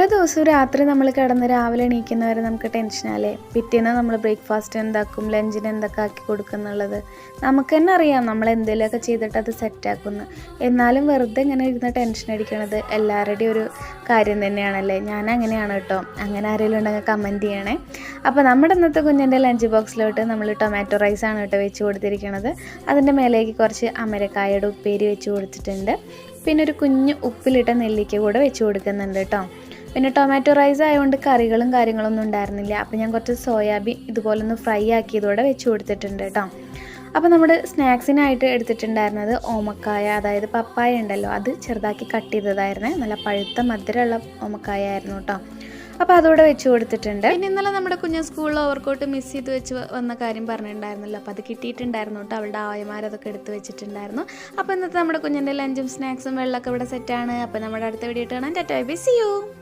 ഓരോ ദിവസവും രാത്രി നമ്മൾ കിടന്ന് രാവിലെ എണീക്കുന്നവരെ നമുക്ക് ടെൻഷനല്ലേ. പിറ്റേന്ന് നമ്മൾ ബ്രേക്ക്ഫാസ്റ്റ് എന്താക്കും, ലഞ്ചിന് എന്തൊക്കെ ആക്കി കൊടുക്കും എന്നുള്ളത് നമുക്ക് തന്നെ അറിയാം. നമ്മൾ എന്തെങ്കിലുമൊക്കെ ചെയ്തിട്ട് അത് സെറ്റാക്കുന്നു. എന്നാലും വെറുതെ ഇങ്ങനെ ഇരുന്ന് ടെൻഷൻ അടിക്കണത് എല്ലാവരുടെയും ഒരു കാര്യം തന്നെയാണല്ലേ. ഞാൻ അങ്ങനെയാണ് കേട്ടോ. അങ്ങനെ ആരെങ്കിലും ഉണ്ടെങ്കിൽ കമൻറ്റ് ചെയ്യണേ. അപ്പോൾ നമ്മുടെ ഇന്നത്തെ കുഞ്ഞിൻ്റെ ലഞ്ച് ബോക്സിലോട്ട് നമ്മൾ ടൊമാറ്റോ റൈസാണ് കേട്ടോ വെച്ച് കൊടുത്തിരിക്കുന്നത്. അതിൻ്റെ മേലേക്ക് കുറച്ച് അമരക്കായയുടെ ഉപ്പേരി വെച്ച് കൊടുത്തിട്ടുണ്ട്. പിന്നെ ഒരു കുഞ്ഞ് ഉപ്പിലിട്ട നെല്ലിക്ക കൂടെ വെച്ച് കൊടുക്കുന്നുണ്ട് കേട്ടോ. പിന്നെ ടൊമാറ്റോ റൈസ് ആയതുകൊണ്ട് കറികളും കാര്യങ്ങളൊന്നും ഉണ്ടായിരുന്നില്ല. അപ്പോൾ ഞാൻ കുറച്ച് സോയാബീൻ ഇതുപോലെ ഒന്ന് ഫ്രൈ ആക്കിയതോടെ വെച്ച് കൊടുത്തിട്ടുണ്ട് കേട്ടോ. അപ്പോൾ നമ്മുടെ സ്നാക്സിനായിട്ട് എടുത്തിട്ടുണ്ടായിരുന്നത് ഓമക്കായ, അതായത് പപ്പായ ഉണ്ടല്ലോ, അത് ചെറുതാക്കി കട്ട് ചെയ്തതായിരുന്നേ. നല്ല പഴുത്ത മധുരമുള്ള ഓമക്കായ ആയിരുന്നു കേട്ടോ. അപ്പോൾ അതോടെ വെച്ച് കൊടുത്തിട്ടുണ്ട്. പിന്നെ ഇന്നലെ നമ്മുടെ കുഞ്ഞ് സ്കൂളിൽ ഓവർകോട്ട് മിസ് ചെയ്ത് വെച്ച് വന്ന കാര്യം പറഞ്ഞിട്ടുണ്ടായിരുന്നല്ലോ. അപ്പോൾ അത് കിട്ടിയിട്ടുണ്ടായിരുന്നു കേട്ടോ. അവളുടെ ആയമാരതൊക്കെ എടുത്ത് വെച്ചിട്ടുണ്ടായിരുന്നു. അപ്പോൾ ഇന്നത്തെ നമ്മുടെ കുഞ്ഞിൻ്റെ ലഞ്ചും സ്നാക്സും വെള്ളമൊക്കെ ഇവിടെ സെറ്റാണ്. അപ്പോൾ നമ്മുടെ അടുത്ത വീഡിയോ കാണാൻ ടാറ്റാ ബൈ, സീ യു.